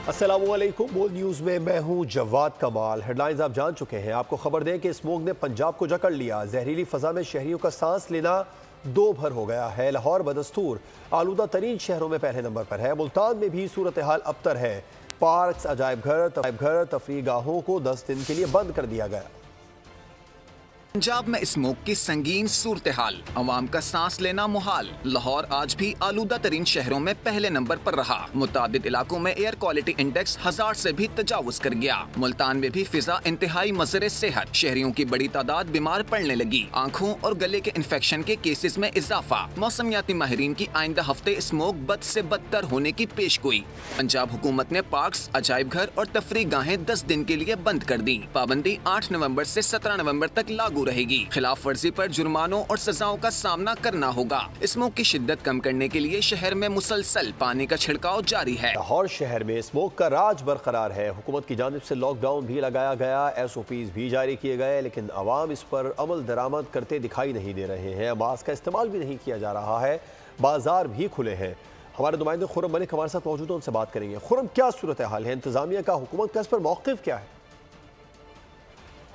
अस्सलामुअलैकुम। बोल न्यूज़ में मैं हूं जवाद कमाल। हेडलाइंस आप जान चुके हैं। आपको खबर दें कि स्मोक ने पंजाब को जकड़ लिया। जहरीली फजा में शहरियों का सांस लेना दो भर हो गया है। लाहौर बदस्तूर आलूदा तरीन शहरों में पहले नंबर पर है। मुल्तान में भी सूरत हाल अबतर है। पार्क्स, अजायब घर, तफरीह गाहों को 10 दिन के लिए बंद कर दिया गया। पंजाब में स्मोक की संगीन सूरत हाल, अवाम का सांस लेना मुहाल। लाहौर आज भी आलूदा तरीन शहरों में पहले नंबर पर रहा। मुताबिद इलाकों में एयर क्वालिटी इंडेक्स 1000 से भी तजावुज कर गया। मुल्तान में भी फिजा इंतहाई मज़र सेहत, शहरियों की बड़ी तादाद बीमार पड़ने लगी। आंखों और गले के इन्फेक्शन के केसेस में इजाफा। मौसमियाती माहिरीन की आइंदा हफ्ते स्मोक बद से बदतर होने की पेशगोई। पंजाब हुकूमत ने पार्क्स, अजायब घर और तफरीह गाहें 10 दिन के लिए बंद कर दी। पाबंदी 8 नवंबर से 17 नवंबर तक लागू रहेगी। खिलाफ वर्जी पर जुर्मानों और सजाओं का सामना करना होगा। स्मोक की शिद्दत कम करने के लिए शहर में मुसलसल पानी का छिड़काव जारी है। लाहौर शहर में स्मोक का राज बरकरार है। हुकूमत की जानिब से लॉकडाउन भी लगाया गया, SOPs भी जारी किए गए, लेकिन अवाम इस पर अमल दरामद करते दिखाई नहीं दे रहे हैं। मास्क का इस्तेमाल भी नहीं किया जा रहा है। बाजार भी खुले हैं। हमारे नुमाइंदे खुरम मलिक हमारे साथ मौजूद है, उनसे बात करेंगे। खुरम, क्या सूरत हाल है? इंतजामिया का, हुकूमत का इस पर मौक़िफ़ क्या है?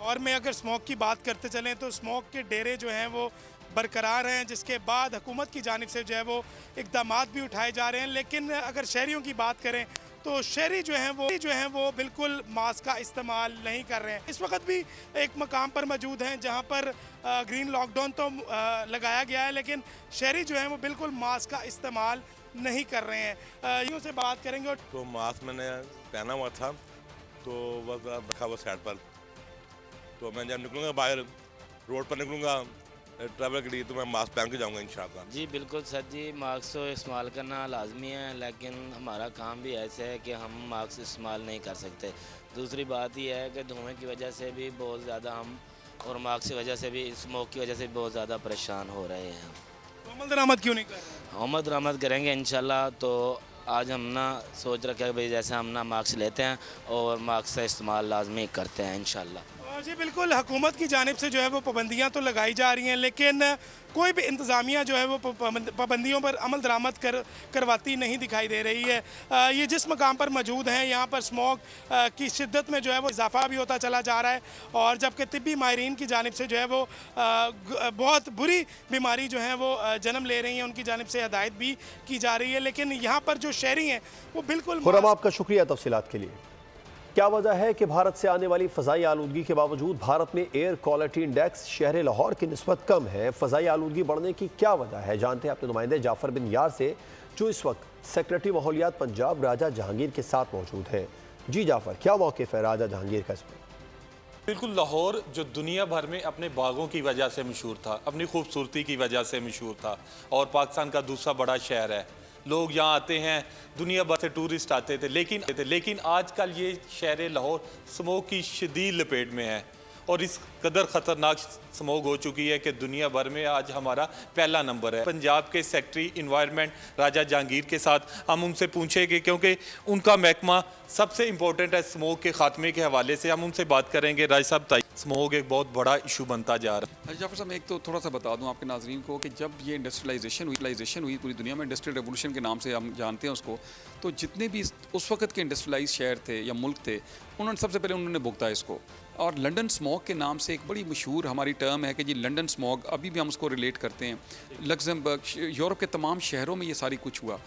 और मैं अगर स्मोक की बात करते चलें तो स्मोक के डेरे जो हैं वो बरकरार हैं, जिसके बाद हुकूमत की जानिब से जो है वो इक़दाम भी उठाए जा रहे हैं। लेकिन अगर शहरियों की बात करें तो शहरी जो हैं वो बिल्कुल मास्क का इस्तेमाल नहीं कर रहे हैं। इस वक्त भी एक मकाम पर मौजूद हैं जहां पर ग्रीन लॉकडाउन तो लगाया गया है, लेकिन शहरी जो हैं वो बिल्कुल मास्क का इस्तेमाल नहीं कर रहे हैं। यूँ से बात करेंगे तो मास्क मैंने पहना हुआ था तो बस रखा हुआ साइड पर, तो मैं जब निकलूँगा बाहर रोड पर निकलूँगा ट्रैवल के लिए तो मैं मास्क पहन के जाऊँगा इंशाल्लाह। जी बिल्कुल सर जी, मास्क तो इस्तेमाल करना लाजमी है, लेकिन हमारा काम भी ऐसे है कि हम मास्क इस्तेमाल नहीं कर सकते। दूसरी बात यह है कि धुएँ की वजह से भी बहुत ज़्यादा हम, और मास्क की वजह से भी, स्मोक की वजह से भी बहुत ज़्यादा परेशान हो रहे हैं। तो अमल दरामद क्यों नहीं कर रहे? अमल दरामद करेंगे इंशाल्लाह। तो आज हम ना सोच रखे हैं भाई जैसे हम ना मास्क लेते हैं और मास्क का इस्तेमाल लाजमी करते हैं इंशाल्लाह। जी बिल्कुल, हुकूमत की जानिब से जो है वो पाबंदियाँ तो लगाई जा रही हैं, लेकिन कोई भी इंतज़ामिया जो है वो पाबंदियों पर अमल दरामद करवाती नहीं दिखाई दे रही है। ये जिस मकाम पर मौजूद हैं यहाँ पर स्मोक की शिद्दत में जो है वो इजाफा भी होता चला जा रहा है, और जबकि तिब्बी माहिरीन की जानिब से जो है वो बहुत बुरी बीमारी जो है वो जन्म ले रही हैं, उनकी जानिब से हदायत भी की जा रही है। लेकिन यहाँ पर जो शहरी हैं वो बिल्कुल। खुरम, आपका शुक्रिया तफसीलात के लिए। क्या वजह है कि भारत से आने वाली फ़ज़ाई आलूदगी के बावजूद भारत में एयर क्वालिटी इंडेक्स शहर लाहौर की निस्बत कम है? फ़ज़ाई आलूदगी बढ़ने की क्या वजह है? जानते हैं अपने नुमाइंदे जाफ़र बिन यार से, जो इस वक्त सेक्रेटरी माहौलियात पंजाब राजा जहांगीर के साथ मौजूद है। जी जाफ़र, क्या मौक़िफ़ है राजा जहांगीर का इस पर? बिल्कुल, लाहौर जो दुनिया भर में अपने बागों की वजह से मशहूर था, अपनी खूबसूरती की वजह से मशहूर था, और पाकिस्तान का दूसरा बड़ा शहर है। लोग यहाँ आते हैं, दुनिया भर से टूरिस्ट आते थे, लेकिन आजकल ये शहर लाहौर स्मोक की शदीद लपेट में है, और इस कदर ख़तरनाक स्मोक हो चुकी है कि दुनिया भर में आज हमारा पहला नंबर है। पंजाब के सेक्रेटरी इन्वायरमेंट राजा जहांगीर के साथ हम उनसे पूछेंगे, क्योंकि उनका महकमा सबसे इम्पोर्टेंट है स्मोक के ख़ात्मे के हवाले से। हम उनसे बात करेंगे। राज साहब, स्मोक एक बहुत बड़ा इशू बनता जा रहा है। जाफर साहब, मैं एक तो थोड़ा सा बता दूं आपके नाजरीन को कि जब ये इंडस्ट्रियलाइजेशन हुई पूरी दुनिया में, इंडस्ट्रियल रेवोल्यूशन के नाम से हम जानते हैं उसको, तो जितने भी उस वक्त के इंडस्ट्रियलाइज शहर थे या मुल्क थे, उन्होंने सबसे पहले उन्होंने भुगता इसको। और लंदन स्मॉग के नाम से एक बड़ी मशहूर हमारी टर्म है कि जी लंदन स्मॉग, अभी भी हम उसको रिलेट करते हैं। लग्जमबर्ग, यूरोप के तमाम शहरों में ये सारी कुछ हुआ।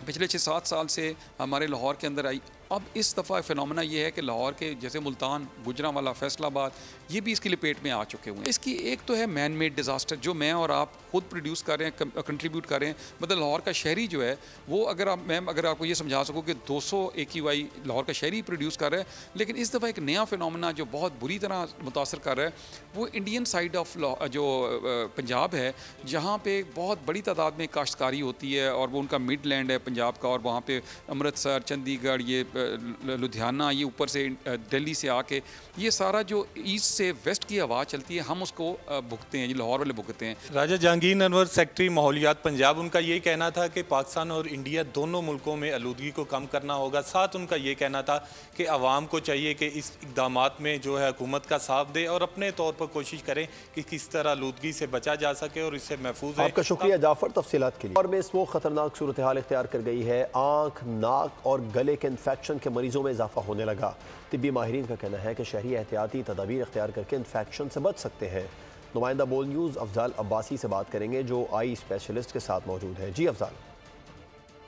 पिछले 6-7 साल से हमारे लाहौर के अंदर आई। अब इस दफ़ा फिनोमेना ये है कि लाहौर के जैसे मुल्तान, गुजरांवाला, फैसलाबाद, ये भी इसकी लपेट में आ चुके हुए हैं। इसकी एक तो है मैन मेड डिज़ास्टर, जो मैं और आप खुद प्रोड्यूस कर रहे हैं, कंट्रीब्यूट कर रहे हैं। मतलब लाहौर का शहरी जो है वो, अगर आपको ये समझा सकूँ कि 200 AQI लाहौर का शहरी प्रोड्यूस कर रहा है, लेकिन इस दफ़ा एक नया फिनोमेना जो बहुत बुरी तरह मुतासर कर रहा है, वो इंडियन साइड ऑफ जो पंजाब है, जहाँ पे बहुत बड़ी तादाद में काश्तकारी होती है, और वो उनका मिड लैंड है पंजाब का, और वहाँ पे अमृतसर, चंडीगढ़, ये लुधियाना, ये ऊपर से दिल्ली से आके ये सारा जो ईस्ट से वेस्ट की हवा चलती है, हम उसको भुगते हैं, ये लाहौर वाले भुगते हैं। राजा जहांगीर अनवर, सेक्रेटरी माहौलियात पंजाब, उनका ये कहना था कि पाकिस्तान और इंडिया दोनों मुल्कों में आलूदगी को कम करना होगा। साथ उनका ये कहना था कि आवाम को चाहिए कि इस इक़दामात में जो है हुकूमत का साथ दे, और अपने तौर पर कोशिश करें कि किस तरह आलूदगी से बचा जा सके और इससे महफूज। आपका शुक्रिया जाफर तफसीलात के लिए। और में स्मोक खतरनाक सूरत हाल इख्तियार कर गई है। आँख, नाक और गले के इन्फेक्शन इन्फेक्शन के मरीजों में इजाफा होने लगा। तिब्बी माहिरीन का कहना है कि शहरी एहतियाती तदाबीर इख्तियार करके इन्फेक्शन से बच सकते हैं। नुमाइंदा बोल न्यूज़ अफजाल अब्बासी से बात करेंगे जो आई स्पेशलिस्ट के साथ मौजूद है। जी अफजाल।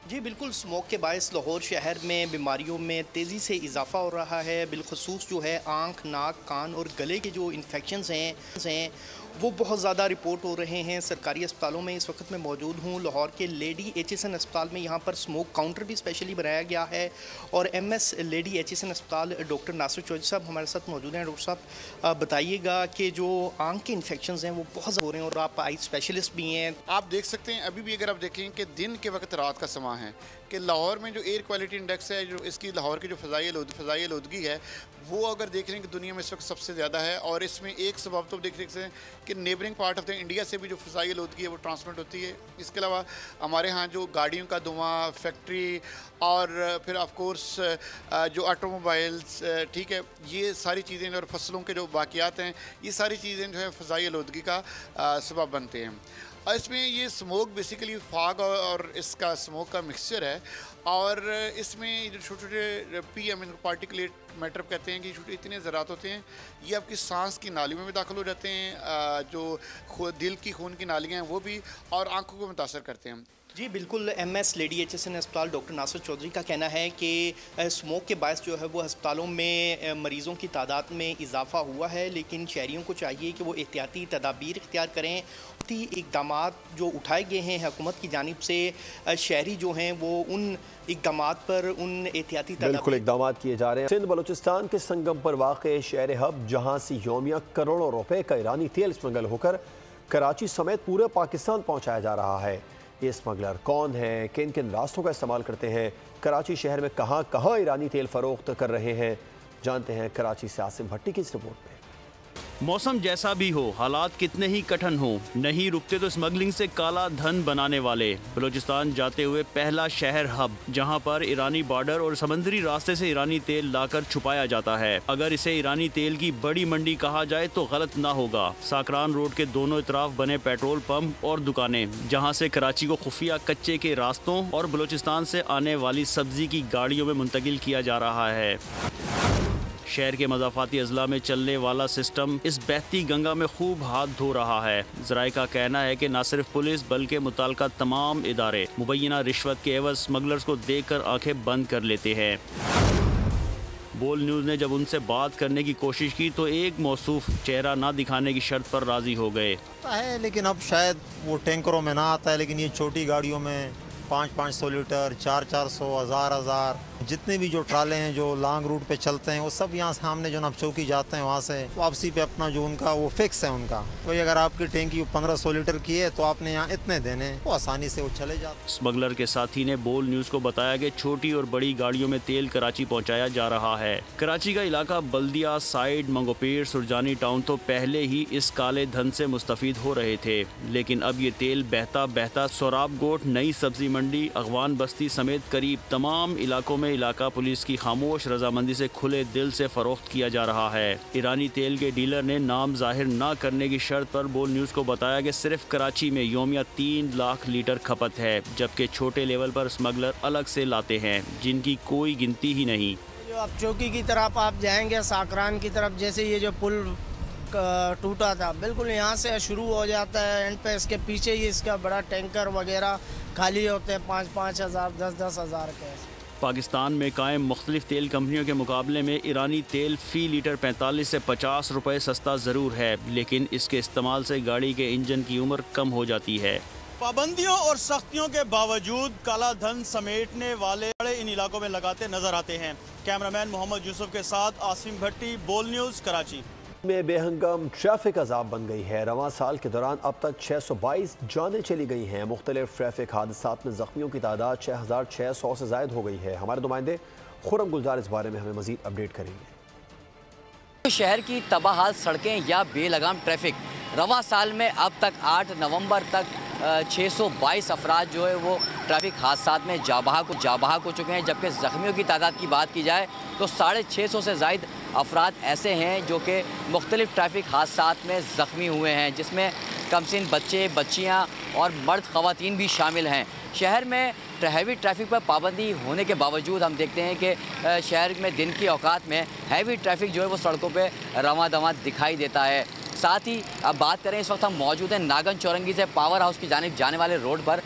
जी बिल्कुल, स्मोक के बायस लाहौर शहर में बीमारियों में तेज़ी से इजाफा हो रहा है। बिलखसूस जो है आँख, नाक, कान और गले के जो इन्फेक्शंस हैं वो बहुत ज़्यादा रिपोर्ट हो रहे हैं। सरकारी अस्पतालों में इस वक्त मैं मौजूद हूँ। लाहौर के लेडी HSN अस्पताल में यहाँ पर स्मोक काउंटर भी स्पेशली बनाया गया है और MS लेडी HSN अस्पताल डॉक्टर नासिर चौधरी साहब हमारे साथ मौजूद हैं। डॉक्टर साहब बताइएगा कि जो आँख के इन्फेक्शंस हैं वो बहुत ज़्यादा हो रहे हैं और आप आई स्पेशलिस्ट भी हैं। आप देख सकते हैं अभी भी अगर आप देखें कि दिन के वक्त रात का समा है कि लाहौर में जो एयर क्वालिटी इंडेक्स है, जो इसकी लाहौर की जो फ़ज़ाई आलूदगी है वो अगर देख रहे हैं कि दुनिया में इस वक्त सबसे ज़्यादा है। और इसमें एक सबब तो देख रहे हैं कि neighbouring part of the India से भी जो फ़ज़ाई आलूदगी है वो ट्रांसमिट होती है। इसके अलावा हमारे यहाँ जो गाड़ियों का धुआं, फैक्ट्री और फिर ऑफ कोर्स जो ऑटोमोबाइल्स, ठीक है, ये सारी चीज़ें और फसलों के जो बाक़ियात हैं, ये सारी चीज़ें जो है फ़ज़ाई आलूदगी का सबब बनते हैं। और इसमें ये स्मोक बेसिकली फाग और इसका स्मोक का मिक्सचर है और इसमें जो छोटे छोटे PM पार्टिकुलेट मैटर कहते हैं कि छोटे इतने ज़रात होते हैं, ये आपकी सांस की नालियों में भी दाखिल हो जाते हैं, जो दिल की खून की नालियाँ हैं वो भी, और आंखों को मुतासर करते हैं। जी बिल्कुल, MS लेडी HSN अस्पताल डॉक्टर नासिर चौधरी का कहना है कि स्मोक के बायस जो है वो अस्पतालों में मरीज़ों की तादाद में इजाफा हुआ है, लेकिन शहरियों को चाहिए कि वो एहतियाती तदाबीर इख्तियार करें। इक़दाम जो उठाए गए हैं हुकूमत की जानिब से, शहरी जो हैं वो उन इक़दाम पर, उन एहतियाती बिल्कुल इक़दाम किए जा रहे हैं। सिंध बलूचिस्तान के संगम पर वाक़ शहर हब, जहाँ से यौमिया करोड़ों रुपए का ईरानी तेल स्मगल होकर कराची समेत पूरे पाकिस्तान पहुँचाया जा रहा है। ये स्मगलर कौन हैं, किन किन रास्तों का इस्तेमाल करते हैं, कराची शहर में कहाँ कहाँ ईरानी तेल फ़रोख्त कर रहे हैं, जानते हैं कराची से आसिम भट्टी की इस रिपोर्ट में। मौसम जैसा भी हो, हालात कितने ही कठिन हो, नहीं रुकते तो स्मगलिंग से काला धन बनाने वाले। बलूचिस्तान जाते हुए पहला शहर हब, जहां पर ईरानी बॉर्डर और समंदरी रास्ते से ईरानी तेल लाकर छुपाया जाता है। अगर इसे ईरानी तेल की बड़ी मंडी कहा जाए तो गलत ना होगा। साकरान रोड के दोनों तरफ बने पेट्रोल पंप और दुकानें, जहां से कराची को खुफिया कच्चे के रास्तों और बलूचिस्तान से आने वाली सब्जी की गाड़ियों में मुंतकिल किया जा रहा है। शहर के मज़ाफ़ाती अजला में चलने वाला सिस्टम इस बहती गंगा में खूब हाथ धो रहा है। ज़राए का कहना है कि न सिर्फ पुलिस बल्कि मुताल्लिका तमाम इदारे मुबैना रिश्वत के एवज़ स्मगलर्स को देखकर आंखें बंद कर लेते हैं। बोल न्यूज़ ने जब उनसे बात करने की कोशिश की तो एक मौसूफ चेहरा ना दिखाने की शर्त पर राज़ी हो गए। है लेकिन अब शायद वो टैंकरों में ना आता है, लेकिन ये छोटी गाड़ियों में 500-500 लीटर, 400-400, 1000-1000 जितने भी जो ट्राले हैं जो लॉन्ग रूट पे चलते हैं वो सब यहाँ सामने जो ना चौकी जाते हैं, वहाँ से वापसी पे अपना जो उनका वो फिक्स है उनका। तो अगर आपकी टैंकी 1500 लीटर की है तो आपने यहाँ इतने देने, वो आसानी से वो चले जाते। स्मगलर के साथी ने बोल न्यूज़ को बताया कि छोटी और बड़ी गाड़ियों में तेल कराची पहुँचाया जा रहा है। कराची का इलाका बल्दिया साइड, मंगोपीर, सुरजानी टाउन तो पहले ही इस काले धन से मुस्तफीद हो रहे थे, लेकिन अब ये तेल बहता बहता सोराब गोट, नई सब्जी मंडी, अगवान बस्ती समेत करीब तमाम इलाकों में इलाका पुलिस की खामोश रजामंदी से खुले दिल से फरोख्त किया जा रहा है। ईरानी तेल के डीलर ने नाम जाहिर न करने की शर्त पर बोल न्यूज़ को बताया कि सिर्फ कराची में यौमिया 3 लाख लीटर खपत है, जबकि छोटे लेवल पर स्मगलर अलग से लाते हैं जिनकी कोई गिनती ही नहीं। जो आप चौकी की तरफ आप जाएंगे, साकरान की तरफ, जैसे ये जो पुल टूटा था बिल्कुल यहाँ से शुरू हो जाता है एंड पे, इसके पीछे ही इसका बड़ा टैंकर वगैरह खाली होते हैं 5-5 हज़ार, 10-10 हज़ार के। पाकिस्तान में कायम मुख्तलिफ तेल कंपनियों के मुकाबले में ईरानी तेल फ़ी लीटर 45 से 50 रुपये सस्ता ज़रूर है, लेकिन इसके इस्तेमाल से गाड़ी के इंजन की उम्र कम हो जाती है। पाबंदियों और सख्तियों के बावजूद काला धन समेटने वाले इन इलाकों में लगाते नजर आते हैं। कैमरामैन मोहम्मद यूसुफ के साथ आसिम भट्टी, बोल न्यूज़, कराची। में बेहंगम ट्रैफिक अजाब बन गई है। रवां साल के दौरान अब तक 622 जानें चली गई हैं। मुख्तलिफ ट्रैफिक हादसात में जख्मियों की तादाद 6600 से ज़ायद हो गई है। हमारे नुमाइंदे खुरम गुलजार इस बारे में हमें मजीद अपडेट करेंगे। शहर की तबाहाल सड़कें या बेलगाम ट्रैफिक, रवां साल में अब तक 8 नवंबर तक 622 अफराद जो है वो ट्रैफिक हादसात में जाबहाक हो चुके हैं, जबकि ज़ख्मियों की तादाद की बात की जाए तो 650 से ज़ायद अफराद ऐसे हैं जो कि मुख्तलिफ ट्रैफिक हादसात में ज़ख्मी हुए हैं, जिसमें कमसिन बच्चे, बच्चियाँ और मर्द ख़वातीन भी शामिल हैं। शहर में हैवी ट्रैफिक पर पाबंदी होने के बावजूद हम देखते हैं कि शहर में दिन की औकात में हैवी ट्रैफिक जो है वो सड़कों पे रवां दवां दिखाई देता है। साथ ही अब बात करें, इस वक्त हम मौजूद हैं नागन चौरंगी से पावर हाउस की जानिब जाने वाले रोड पर।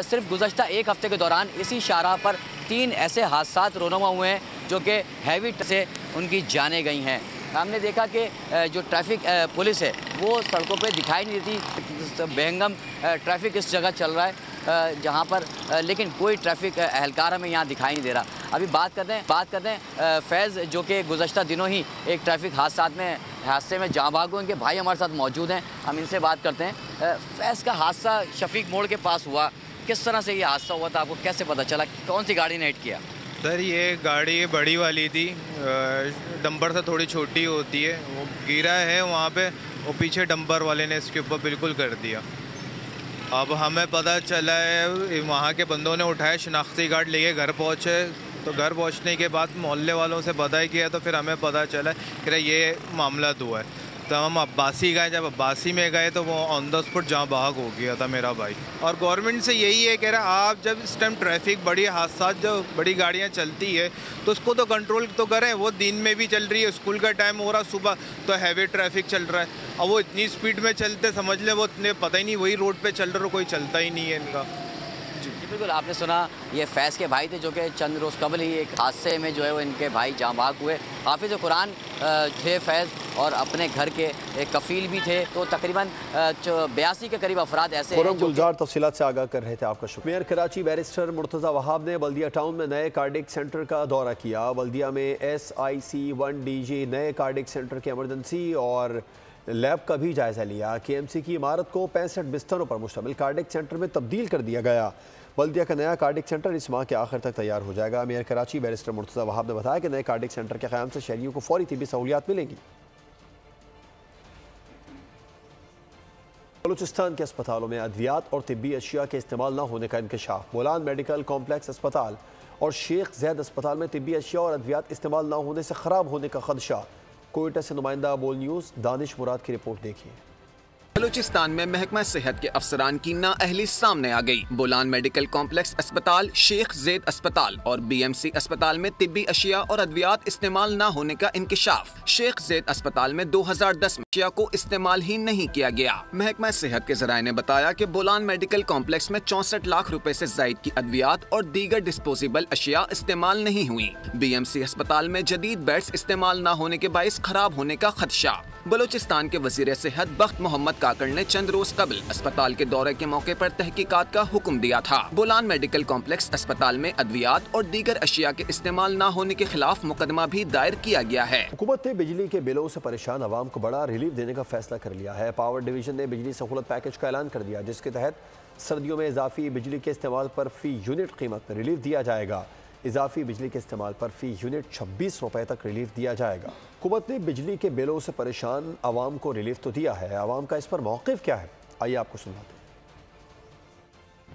सिर्फ गुज़श्ता एक हफ़्ते के दौरान इसी शाहराह पर 3 ऐसे हादसा रोनुमा हुए हैं जो कि हैवी से उनकी जानें गई हैं। हमने देखा कि जो ट्रैफिक पुलिस है वो सड़कों पे दिखाई नहीं देती। बेहंगम ट्रैफिक इस जगह चल रहा है जहाँ पर लेकिन कोई ट्रैफिक एहलकार हमें यहाँ दिखाई नहीं दे रहा। अभी बात करते हैं फैज़ जो कि गुज़श्ता दिनों ही एक ट्रैफिक हादसे में जाँ भाग हुए। इनके भाई हमारे साथ मौजूद हैं, हम इनसे बात करते हैं। फैज़ का हादसा शफीक मोड़ के पास हुआ, किस तरह से ये हादसा हुआ था, आपको कैसे पता चला, कौन सी गाड़ी ने हिट किया? सर ये गाड़ी बड़ी वाली थी, डंपर से थोड़ी छोटी होती है, वो गिरा है वहाँ पे, वो पीछे डंपर वाले ने इसके ऊपर बिल्कुल कर दिया। अब हमें पता चला है, वहाँ के बंदों ने उठाया, शनाख्ती कार्ड लेके घर पहुँचे, तो घर पहुँचने के बाद मोहल्ले वालों से पता किया तो फिर हमें पता चला कि ये मामला हुआ है। तो हम अब्बासी गए, जब अब्बासी में गए तो वो ऑन द स्पॉट जहाँ भाग हो गया था मेरा भाई। और गवर्नमेंट से यही है कह रहा, आप जब इस टाइम ट्रैफिक बड़ी हादसा जो बड़ी गाड़ियाँ चलती है तो उसको तो कंट्रोल तो करें। वो दिन में भी चल रही है, स्कूल का टाइम हो रहा, सुबह तो हैवी ट्रैफिक चल रहा है, अब वो इतनी स्पीड में चलते समझ लें वो इतने पता ही नहीं वही रोड पर चल रहा, कोई चलता ही नहीं है इनका। जी बिल्कुल, आपने सुना ये फैज़ के भाई थे जो कि चंद रोज़ कबल ही एक हादसे में जो है वो इनके भाई जाँ भाग हुए। हाफिज़ कुरान थे फैज़ और अपने घर के एक कफ़ील भी थे। तो तकरीबन 82 के करीब अफराद ऐसे हैं जो गुलजार तफसीलात से आगाह कर रहे थे, आपका शुक्रिया। मेयर कराची बैरिस्टर मुर्तज़ा वहाब ने बल्दिया टाउन में नए कार्डिक सेंटर का दौरा किया। बल्दिया में SIC 1DG नए कार्डिक सेंटर के एमरजेंसी और लैब का भी जायजा लिया। KMC की इमारत को 65 बिस्तरों पर मुश्तमिल कार्डिक सेंटर में तब्दील कर दिया गया। बल्दिया का नया कार्डिक सेंटर इस माह के आखिर तक तैयार हो जाएगा। मेयर कराची बैरिस्टर मुर्तज़ा वहाब ने बताया कि नए कार्डिक सेंटर के क़याम से शहरियों को फौरी तिब्बी सहूलियात मिलेंगी। बलूचिस्तान के अस्पतालों में अद्वियात और तिब्बी अशिया के इस्तेमाल न होने का इंकशाफ। बोलान मेडिकल कॉम्प्लेक्स अस्पताल और शेख जैद अस्पताल में तिब्बी अशिया और अद्वियात इस्तेमाल न होने से ख़राब होने का खदशा। कोयटा से नुमाइंदा बोल न्यूज़ दानिश मुराद की रिपोर्ट देखिए। बलूचिस्तान में महकमा सेहत के अफसरान की नाअहली सामने आ गई। बोलान मेडिकल कॉम्प्लेक्स अस्पताल, शेख ज़ैद अस्पताल और BMC अस्पताल में तिब्बी अशिया और अद्वियात इस्तेमाल न होने का इंकशाफ। शेख ज़ैद अस्पताल में 2010 में अशिया को इस्तेमाल ही नहीं किया गया। महकमा सेहत के ज़राए ने बताया कि बोलान मेडिकल कॉम्प्लेक्स में 64 लाख रुपए से ज़ायद की अद्वियात और दीगर डिस्पोजेबल अशिया इस्तेमाल नहीं हुई। BMC अस्पताल में जदीद बेड्स इस्तेमाल न होने के बाइस खराब होने का खदशा। बलूचिस्तान के वज़ीर सेहत बख्त मोहम्मद काकड़ ने चंद रोज कबल अस्पताल के दौरे के मौके पर तहकीकात का हुक्म दिया था। बोलान मेडिकल कॉम्प्लेक्स अस्पताल में अद्वियात और दीगर अशिया के इस्तेमाल न होने के खिलाफ मुकदमा भी दायर किया गया है। हुकूमत ने बिजली के बिलों से परेशान अवाम को बड़ा रिलीफ देने का फैसला कर लिया है। पावर डिवीजन ने बिजली सहूलत पैकेज का ऐलान कर दिया, जिसके तहत सर्दियों में इजाफी बिजली के इस्तेमाल पर फी यूनिट कीमत में रिलीफ दिया जाएगा। इजाफी बिजली के इस्तेमाल पर फी यूनिट 26 रुपए तक रिलीफ दिया जाएगा। हुकूमत ने बिजली के बिलों से परेशान आवाम को रिलीफ तो दिया है, आवाम का इस पर मौक़िफ़ क्या है, आइए आपको सुनाते हैं।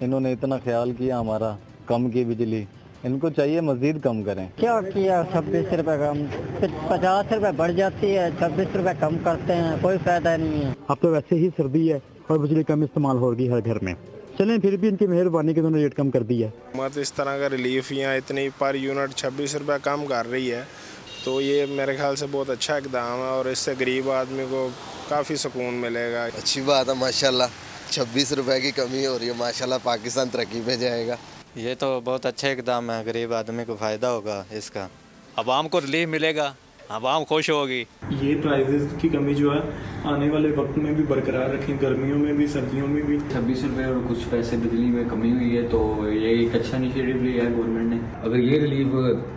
इन्होंने इतना ख्याल किया हमारा, कम की बिजली, इनको चाहिए मजीद कम करें। क्या किया, 26 रुपए कम, 50 रुपए बढ़ जाती है, 26 रुपए कम करते हैं, कोई फायदा नहीं है। अब तो वैसे ही सर्दी है और बिजली कम इस्तेमाल होगी हर घर में, चलें फिर भी इनकी मेहरबानी के उन्होंने रेट कम कर दी है। मत इस तरह का रिलीफ यहाँ इतनी पर यूनिट 26 रुपये कम कर रही है, तो ये मेरे ख्याल से बहुत अच्छा इकदाम है और इससे गरीब आदमी को काफ़ी सुकून मिलेगा। अच्छी बात है माशाल्लाह, 26 रुपए की कमी हो रही है, माशाल्लाह पाकिस्तान तरक्की पे जाएगा। ये तो बहुत अच्छा इकदाम है, गरीब आदमी को फ़ायदा होगा इसका, आवाम को रिलीफ मिलेगा, आवाम खुश होगी। ये प्राइसेस की कमी जो है आने वाले वक्त में भी बरकरार रखें, गर्मियों में भी सर्दियों में भी। 26 रुपये और कुछ पैसे बिजली में कमी हुई है, तो ये एक अच्छा इनिशिएटिव लिया है गवर्नमेंट ने। अगर ये रिलीफ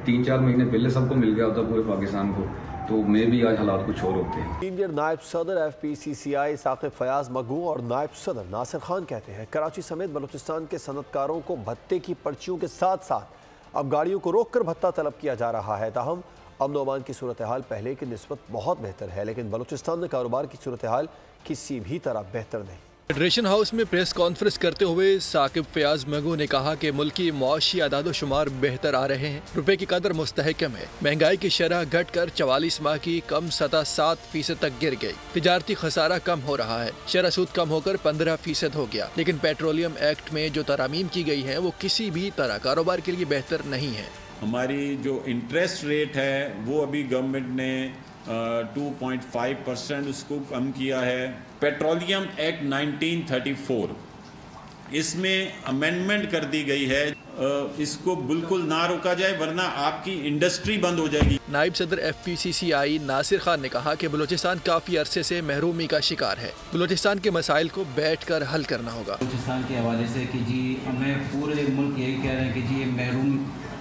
3-4 महीने पहले सबको मिल गया होता पूरे पाकिस्तान को, तो मे भी आज हालात कुछ और होते हैं। सीनियर नायब सदर FPCCI साकिब फयाज मगू और नायब सदर नासिर खान कहते हैं कराची समेत बलूचिस्तान के सनतकारों को भत्ते की पर्चियों के साथ साथ अब गाड़ियों को रोक कर भत्ता तलब किया जा रहा है। ताहम अमन अमान की सूरत हाल पहले की निस्बत बहुत बेहतर है, लेकिन बलूचिस्तान में कारोबार की सूरत हाल किसी भी तरह बेहतर नहीं। फेडरेशन हाउस में प्रेस कॉन्फ्रेंस करते हुए साकिब फयाज मगू ने कहा कि मुल्की मुआशी आदादोशुमार बेहतर आ रहे हैं, रुपए की कदर मुस्तहकम है, महंगाई की शरह घटकर 44 माह की कम सतह 7% तक गिर गई, तिजारती खसारा कम हो रहा है, शरह सूद कम होकर 15% हो गया। लेकिन पेट्रोलियम एक्ट में जो तरामीम की गई है वो किसी भी तरह कारोबार के लिए बेहतर नहीं है। हमारी जो इंटरेस्ट रेट है वो अभी गवर्नमेंट ने 2.5% उसको कम किया है। पेट्रोलियम एक्ट 1934 इसमें अमेंडमेंट कर दी गई है, इसको बिल्कुल ना रोका जाए वरना आपकी इंडस्ट्री बंद हो जाएगी। नायब सदर FPCCI नासिर खान ने कहा कि बलूचिस्तान काफ़ी अरसे से महरूमी का शिकार है, बलूचिस्तान के मसाइल को बैठकर हल करना होगा। बलूचिस्तान के हवाले से कि जी हमें पूरे मुल्क यही कह रहे हैं कि जी ये महरूम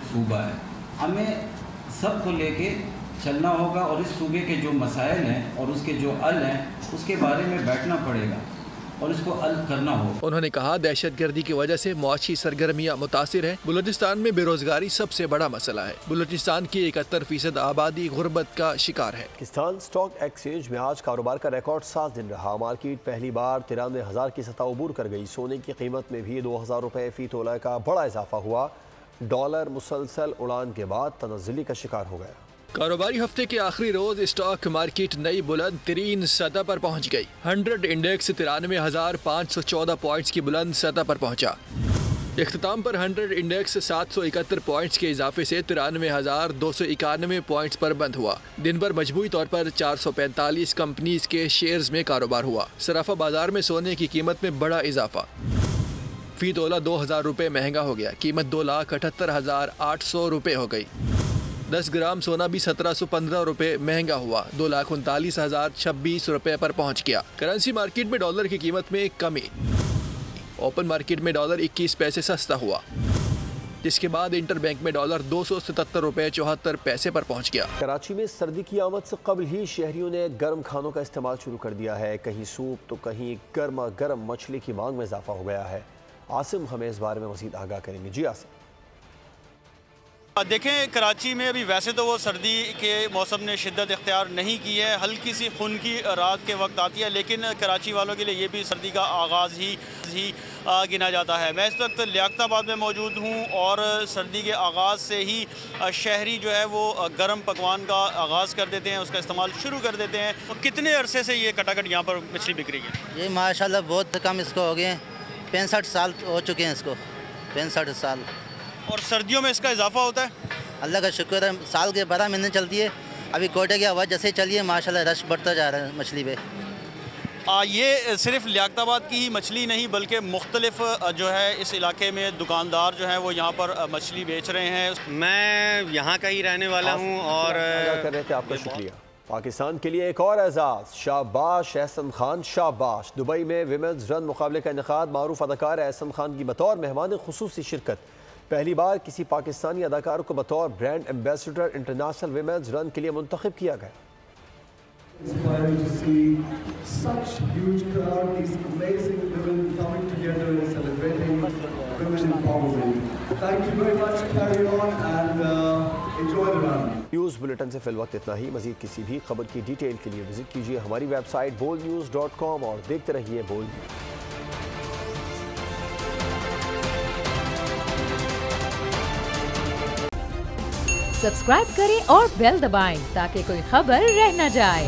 सूबा है, हमें सबको लेके चलना होगा और इस सूबे के जो मसाइल हैं और उसके जो हल हैं उसके बारे में बैठना पड़ेगा और इसको हल करना होगा। उन्होंने कहा दहशतगर्दी की वजह से मुआशी सरगर्मियाँ मुतासिर हैं, बलूचिस्तान में बेरोजगारी सबसे बड़ा मसला है, बलूचिस्तान की 71% आबादी गुर्बत का शिकार है। पाकिस्तान स्टॉक एक्सचेंज में आज कारोबार का रिकॉर्ड 7 दिन रहा, मार्केट पहली बार 93,000 की सतह अबूर कर गई, सोने की कीमत में भी 2,000 रुपये फी तोला का बड़ा इजाफा हुआ, डॉलर मुसलसल उड़ान के बाद तनज़्ज़ुली का शिकार हो गया। कारोबारी हफ्ते के आखिरी रोज स्टॉक मार्केट नई बुलंद तरीन सतह पर पहुंच गई। 100 इंडेक्स 93,514 पॉइंट्स की बुलंद सतह पर पहुंचा। इख्तिताम पर 100 इंडेक्स 771 पॉइंट्स के इजाफे से 93,291 पॉइंट्स पर बंद हुआ। दिन भर मजमूई तौर पर 445 कंपनीज के शेयर्स में कारोबार हुआ। सराफा बाजार में सोने की कीमत में बड़ा इजाफा, फी तोला 2,000 रुपये महंगा हो गया, कीमत 2,78,800 रुपये हो गई। 10 ग्राम सोना भी 1,715 रुपये महंगा हुआ, 2,39,026 रुपये पर पहुंच गया। करेंसी मार्केट में डॉलर की कीमत में कमी, ओपन मार्केट में डॉलर 21 पैसे सस्ता हुआ, जिसके बाद इंटर बैंक में डॉलर 277 रुपये 74 पैसे पर पहुंच गया। कराची में सर्दी की आमद से कबल ही शहरियों ने गर्म खानों का इस्तेमाल शुरू कर दिया है, कहीं सूप तो कहीं गर्मा गर्म मछली की मांग में इजाफा हो गया है। आसिम हमें इस बारे में मज़ीद आगाह करेंगे। जी आसिम। देखें, कराची में अभी वैसे तो वो सर्दी के मौसम ने शिद्दत इख्तियार नहीं की है, हल्की सी खून की रात के वक्त आती है, लेकिन कराची वालों के लिए ये भी सर्दी का आगाज़ ही गिना जाता है। मैं इस वक्त लियाकताबाद में मौजूद हूँ और सर्दी के आगाज़ से ही शहरी जो है वो गर्म पकवान का आगाज़ कर देते हैं, उसका इस्तेमाल शुरू कर देते हैं। तो कितने अरसे से ये कटाकट यहाँ पर मछली बिक रही है? ये माशाल्लाह बहुत कम इसको हो गए, 65 साल हो चुके हैं इसको, 65 साल। और सर्दियों में इसका इजाफा होता है? अल्लाह का शुक्र है, साल के 12 महीने चलती है। अभी कोटे की आवाज़ जैसे चली है माशाल्लाह रश बढ़ता जा रहा है मछली पे। ये सिर्फ लियाकताबाद की ही मछली नहीं बल्कि मुख्तलिफ जो है इस इलाके में दुकानदार जो हैं वो यहाँ पर मछली बेच रहे हैं। मैं यहाँ का ही रहने वाला हूँ और कर रहे थे। आपका शुक्रिया। पाकिस्तान के लिए एक और एजाज़, शाबाश एहसन खान, शाबाश। दुबई में विमेंस रन मुकाबले का इनेकाद, मारूफ अदाकार एहसन खान की बतौर मेहमान खुसूसी शिरकत। पहली बार किसी पाकिस्तानी अदाकार को बतौर brand ambassador international women's run के लिए मुंतखब किया गया। न्यूज़ बुलेटिन से फिल वक्त इतना ही। मजीद किसी भी खबर की डिटेल के लिए विजिट कीजिए हमारी वेबसाइट bolnews.com और देखते रहिए बोल न्यूज़। सब्सक्राइब करें और बेल दबाएं ताकि कोई खबर रह न जाए।